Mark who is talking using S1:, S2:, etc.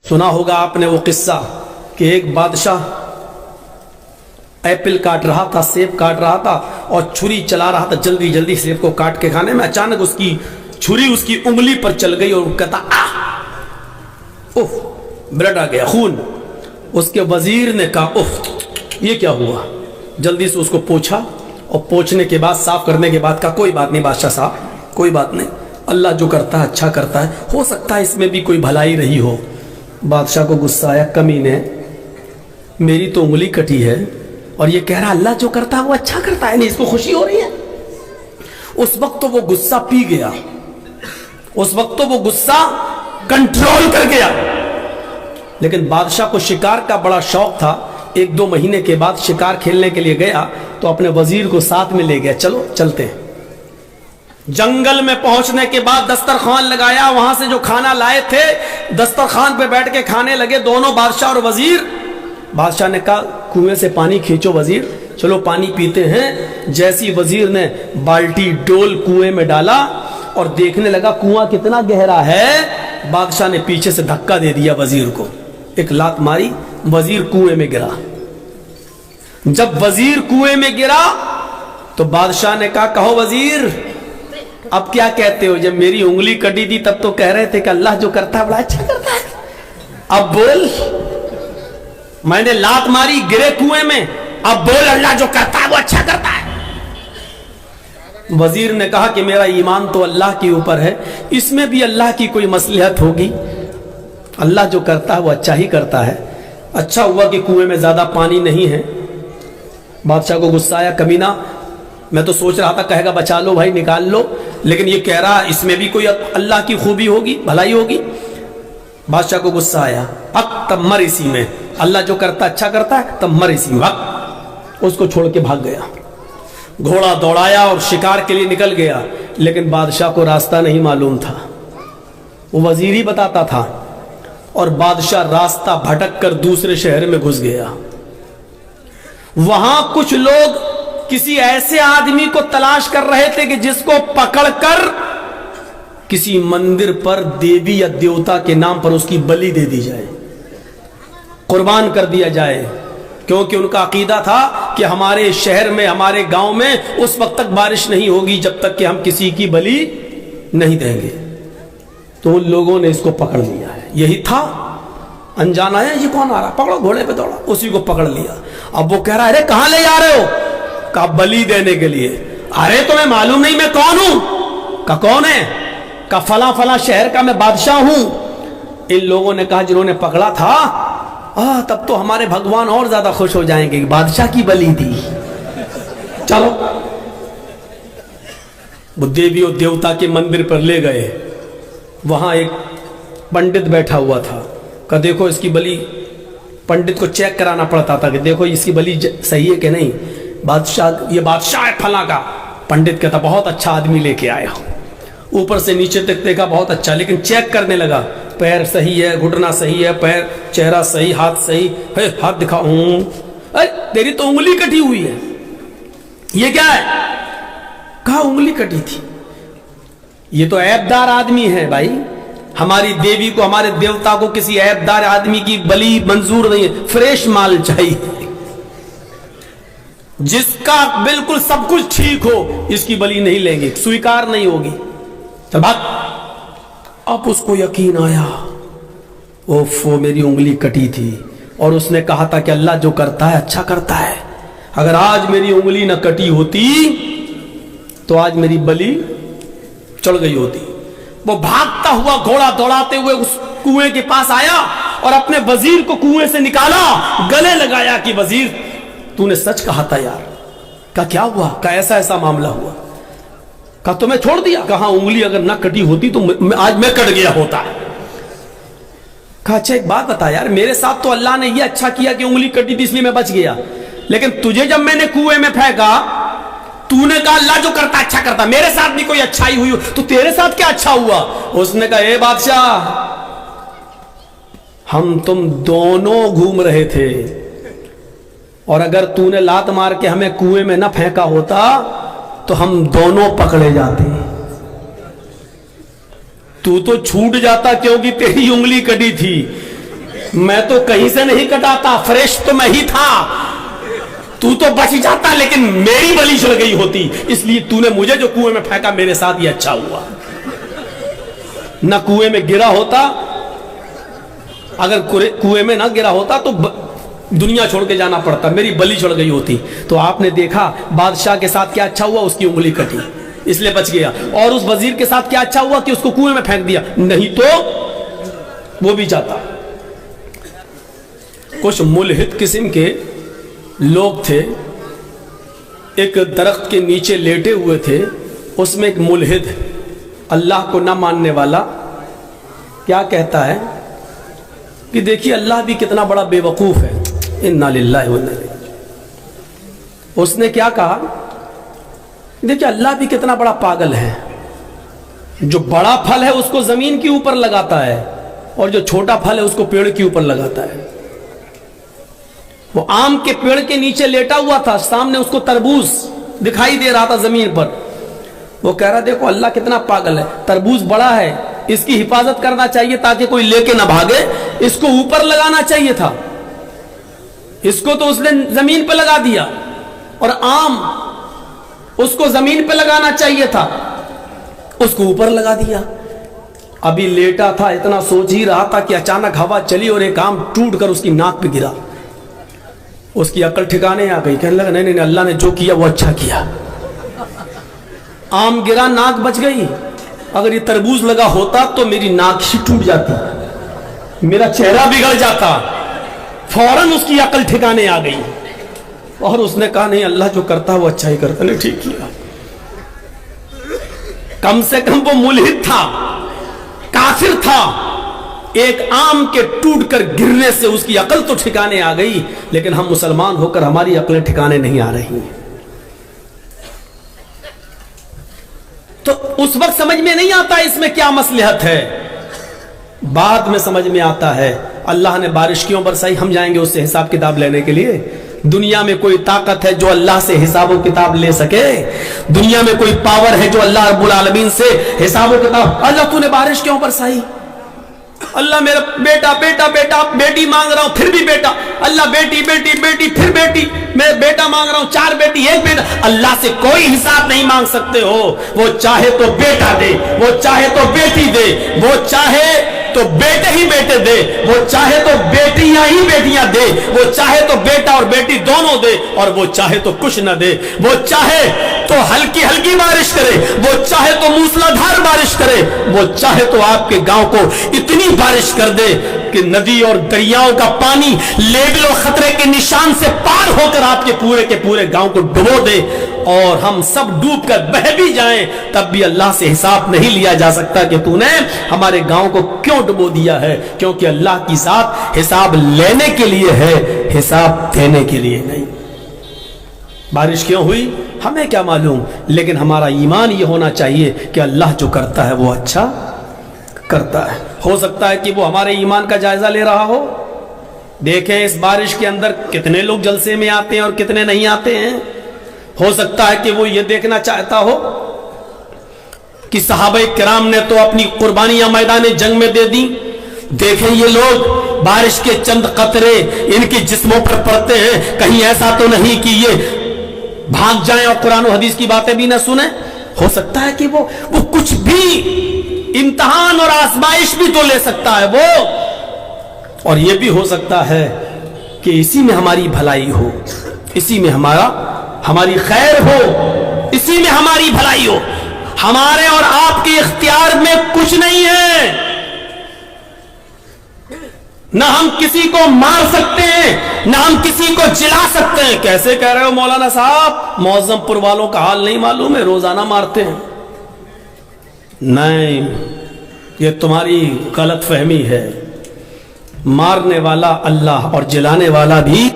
S1: सुना होगा आपने वो किस्सा कि एक बादशाह एप्पल काट रहा था, सेब काट रहा था और छुरी चला रहा था जल्दी जल्दी सेब को काट के खाने में। अचानक उसकी छुरी उसकी उंगली पर चल गई और कहता उफ, ब्लड आ गया, खून। उसके वजीर ने कहा उफ, ये क्या हुआ? जल्दी से उसको पोंछा और पोंछने के बाद, साफ करने के बाद कहा कोई बात नहीं बादशाह साहब, कोई बात नहीं, अल्लाह जो करता है अच्छा करता है, हो सकता है इसमें भी कोई भलाई रही हो। बादशाह को गुस्सा आया, कमीने, मेरी तो उंगली कटी है और ये कह रहा अल्लाह जो करता है वो अच्छा करता है, नहीं इसको खुशी हो रही है। उस वक्त तो वो गुस्सा पी गया, उस वक्त तो वो गुस्सा कंट्रोल कर गया। लेकिन बादशाह को शिकार का बड़ा शौक था। 1-2 महीने के बाद शिकार खेलने के लिए गया तो अपने वजीर को साथ में ले गया, चलो चलते हैं। जंगल में पहुंचने के बाद दस्तरखान लगाया, वहां से जो खाना लाए थे दस्तरखान पे बैठ के खाने लगे दोनों, बादशाह और वजीर। बादशाह ने कहा कुएं से पानी खींचो वजीर, चलो पानी पीते हैं। जैसी वजीर ने बाल्टी डोल कुएं में डाला और देखने लगा कुआं कितना गहरा है, बादशाह ने पीछे से धक्का दे दिया वजीर को, एक लात मारी, वजीर कुएं में गिरा। जब वजीर कुएं में गिरा तो बादशाह ने कहा कहो वजीर अब क्या कहते हो? जब मेरी उंगली कटी थी तब तो कह रहे थे कि अल्लाह जो करता है बड़ा अच्छा करता है, अब बोल मैंने लात मारी गिरे कुएं में, अब बोल अल्लाह जो करता है वो अच्छा करता है। वजीर ने कहा कि मेरा ईमान तो अल्लाह के ऊपर है, इसमें भी अल्लाह की कोई मसलिहत होगी, अल्लाह जो करता है वो अच्छा ही करता है। अच्छा हुआ कि कुएं में ज्यादा पानी नहीं है। बादशाह को गुस्सा आया, कमीना, मैं तो सोच रहा था कहेगा बचा लो भाई निकाल लो, लेकिन ये कह रहा इसमें भी कोई अल्लाह की खूबी होगी, भलाई होगी। बादशाह को गुस्सा आया, तब मर इसी में, अल्लाह जो करता अच्छा करता है, तब मर इसी में। उसको छोड़ के भाग गया। घोड़ा दौड़ाया और शिकार के लिए निकल गया, लेकिन बादशाह को रास्ता नहीं मालूम था, वो वजीर ही बताता था। और बादशाह रास्ता भटक कर दूसरे शहर में घुस गया। वहां कुछ लोग किसी ऐसे आदमी को तलाश कर रहे थे कि जिसको पकड़कर किसी मंदिर पर देवी या देवता के नाम पर उसकी बलि दे दी जाए, कुर्बान कर दिया जाए, क्योंकि उनका अकीदा था कि हमारे शहर में, हमारे गांव में उस वक्त तक बारिश नहीं होगी जब तक कि हम किसी की बलि नहीं देंगे। तो उन लोगों ने इसको पकड़ लिया है। यही था, अनजाना है, ये कौन आ रहा, पकड़ो, घोड़े पे दौड़ा, उसी को पकड़ लिया। अब वो कह रहा है अरे कहां ले जा रहे हो? का बलि देने के लिए। अरे तुम्हें मालूम नहीं मैं कौन हूं? का कौन है? का फला फला शहर का मैं बादशाह हूं। इन लोगों ने कहा जिन्होंने पकड़ा था, तब तो हमारे भगवान और ज्यादा खुश हो जाएंगे, बादशाह की बलि दी। चलो, वो देवी और देवता के मंदिर पर ले गए। वहां एक पंडित बैठा हुआ था, का देखो इसकी बलि, पंडित को चेक कराना पड़ता था कि देखो इसकी बलि सही है कि नहीं। बादशाह, ये बादशाह है फला का। पंडित कहता बहुत अच्छा आदमी लेके आया हो, ऊपर से नीचे तक देखा बहुत अच्छा, लेकिन चेक करने लगा, पैर सही है, घुटना सही है, पैर, चेहरा सही, हाथ सही है, हाथ दिखा, तेरी तो उंगली कटी हुई है, ये क्या है? कहा उंगली कटी थी। ये तो ऐबदार आदमी है भाई, हमारी देवी को, हमारे देवता को किसी ऐबदार आदमी की बलि मंजूर नहीं है, फ्रेश माल चाहिए, जिसका बिल्कुल सब कुछ ठीक हो, इसकी बलि नहीं लेंगे, स्वीकार नहीं होगी। चल भाग। अब उसको यकीन आया, ओफो मेरी उंगली कटी थी और उसने कहा था कि अल्लाह जो करता है अच्छा करता है। अगर आज मेरी उंगली न कटी होती तो आज मेरी बलि चढ़ गई होती। वो भागता हुआ घोड़ा दौड़ाते हुए उस कुएं के पास आया और अपने वजीर को कुएं से निकाला, गले लगाया कि वजीर तूने सच कहा था यार। का क्या हुआ? का ऐसा ऐसा मामला हुआ। का तुम्हें छोड़ दिया? कहा उंगली अगर ना कटी होती तो आज मैं कट गया होता। कहा अच्छा एक बात बता यार, मेरे साथ तो अल्लाह ने ये अच्छा किया कि उंगली कटी थी इसलिए मैं बच गया, लेकिन तुझे जब मैंने कुएं में फेंका तूने कहा अल्लाह जो करता अच्छा करता, मेरे साथ भी कोई अच्छाई हुई हो तो तेरे साथ क्या अच्छा हुआ? उसने कहा ए बादशाह, हम तुम दोनों घूम रहे थे और अगर तूने लात मार के हमें कुएं में न फेंका होता तो हम दोनों पकड़े जाते। तू तो छूट जाता क्योंकि तेरी उंगली कटी थी, میں تو کہیں سے نہیں کٹاتا، فریش تو میں ہی تھا، تو بچ جاتا لیکن میری بلی چڑھ گئی ہوتی، اس لیے تو نے مجھے جو کنویں میں پھینکا میرے ساتھ یہ اچھا ہوا۔ نہ کنویں میں گرا ہوتا، اگر کنویں میں نہ گرا ہوتا تو دنیا چھوڑ کے جانا پڑتا، میری بلی چڑھ گئی ہوتی۔ تو آپ نے دیکھا بادشاہ کے ساتھ کیا اچھا ہوا، اس کی انگلی کٹی اس لیے بچ گیا، اور اس وزیر کے ساتھ کیا اچھا ہوا کہ اس کو کنویں میں پھینک دیا، نہیں تو وہ بھی جاتا۔ کچھ ملحد قسم کے لوگ تھے، ایک درخت کے نیچے لیٹے ہوئے تھے، اس میں ایک ملحد اللہ کو نہ ماننے والا کیا کہتا ہے کہ دیکھیے اللہ بھی کتنا بڑا بے وقوف ہے، انا للہ و انا الیہ راجعون۔ اس نے کیا کہا، دیکھیے اللہ بھی کتنا بڑا پاگل ہے، جو بڑا پھل ہے اس کو زمین کے اوپر لگاتا ہے اور جو چھوٹا پھل ہے اس کو پیڑ کے اوپر لگاتا ہے۔ وہ آم کے پیڑ کے نیچے لیٹا ہوا تھا، سامنے اس کو تربوز دکھائی دے رہا تھا زمین پر، وہ کہہ رہا دیکھو اللہ کتنا پاگل ہے، تربوز بڑا ہے، اس کی حفاظت کرنا چاہیے تاکہ کوئی لے کے نہ بھاگے، اس کو اوپر لگانا چاہیے تھا، اس کو تو اس نے زمین پہ لگا دیا، اور آم اس کو زمین پہ لگانا چاہیے تھا، اس کو اوپر لگا دیا۔ ابھی لیٹا تھا، اتنا سوچ ہی رہا تھا کہ اچانک ہوا چلی اور ایک آم ٹوٹ کر اس کی ناک پہ گرا۔ اس کی عقل ٹھکانے آ گئی، کہنے لگا نہیں نہیں اللہ نے جو کیا وہ اچھا کیا، آم گرا ناک بچ گئی، اگر یہ تربوز لگا ہوتا تو میری ناک ہی ٹوٹ جاتی، میرا چہرہ بگڑ جاتا۔ فوراً اس کی عقل ٹھکانے آ گئی اور اس نے کہا نہیں اللہ جو کرتا وہ اچھا ہی کرتا، نہیں ٹھیک کیا۔ کم سے کم وہ ملحد تھا، کافر تھا، ایک آم کے ٹوٹ کر گرنے سے اس کی عقل تو ٹھکانے آ گئی، لیکن ہم مسلمان ہو کر ہماری عقلیں ٹھکانے نہیں آ رہی ہیں۔ تو اس وقت سمجھ میں نہیں آتا اس میں کیا مصلحت ہے، بعد میں سمجھ میں آتا ہے۔ اللہ نے بارش کیوں برسائی، ہم جائیں گے اس سے حساب کتاب لینے کے لیے؟ دنیا میں کوئی طاقت ہے جو اللہ سے حساب و کتاب لے سکے؟ دنیا میں کوئی پاور ہے جو اللہ رب العالمین سے حساب و کتاب؟ اللہ تو نے بارش کیوں برسائی؟ اللہ میرا بیٹا بیٹا بیٹا، بیٹی مانگ رہا ہوں پھر بھی بیٹا، اللہ بیٹی بیٹی بیٹی پھر بیٹی، میں بیٹا مانگ رہا ہوں 4 بیٹی 1 بیٹا۔ اللہ سے کوئی حساب نہیں مانگ سکتے ہو، وہ چاہے تو بیٹا دے، وہ چاہے تو بیٹی دے، وہ چاہے تو بیٹے ہی بیٹے دے، وہ چاہے تو بیٹیاں ہی بیٹیاں دے، وہ چاہے تو بیٹا اور بیٹی دونوں دے، اور وہ چاہے تو کچھ نہ دے، وہ چاہے تو ہلکی ہلکی بارش کرے، وہ چاہے تو موسلا دھار بارش کرے، وہ چاہے تو آپ کے گاؤں کو اتنی بارش کر دے کہ ندی اور دریاؤں کا پانی لیبل و خطرے کے نشان سے پار ہو کر آپ کے پورے گاؤں کو ڈبو دے، اور ہم سب ڈوب کر بہہ بھی جائیں، تب بھی اللہ سے حساب نہیں لیا جا سکتا کہ تو نے ہمارے گاؤں کو کیوں ڈبو دیا ہے، کیونکہ اللہ کی ذات حساب لینے کے لیے ہے، حساب دینے کے لیے نہیں۔ بارش کیوں ہوئی ہمیں کیا معلوم، لیکن ہمارا ایمان یہ ہونا چاہیے کہ اللہ جو کرتا ہے وہ اچھا کرتا ہے۔ ہو سکتا ہے کہ وہ ہمارے ایمان کا جائزہ لے رہا ہو۔ دیکھیں اس بارش کے اندر کتنے لوگ جلسے میں آتے ہیں اور کتنے نہیں آتے ہیں۔ ہو سکتا ہے کہ وہ یہ دیکھنا چاہتا ہو کہ صحابہ کرام نے تو اپنی قربانیاں میدان جنگ میں دے دیں، دیکھیں یہ لوگ بارش کے چند قطرے ان کی جسموں پر پڑتے ہیں، کہیں ایسا تو نہیں کہ یہ بھاگ جائیں اور قرآن و حدیث کی باتیں بھی نہ سنیں۔ ہو سکتا ہے کہ وہ کچھ بھی امتحان اور آزمائش بھی تو لے سکتا ہے وہ، اور یہ بھی ہو سکتا ہے کہ اسی میں ہماری بھلائی ہو، اسی میں ہماری خیر ہو، اسی میں ہماری بھلائی ہو۔ ہمارے اور آپ کے اختیار میں کچھ نہیں ہے، نہ ہم کسی کو مار سکتے ہیں، نہ ہم کسی کو جلا سکتے ہیں۔ کیسے کہہ رہے ہو مولانا صاحب، معظم پور والوں کا حال نہیں معلوم ہے، روزانہ مارتے ہیں؟ نہیں، یہ تمہاری غلط فہمی ہے۔ مارنے والا اللہ اور جلانے والا بھی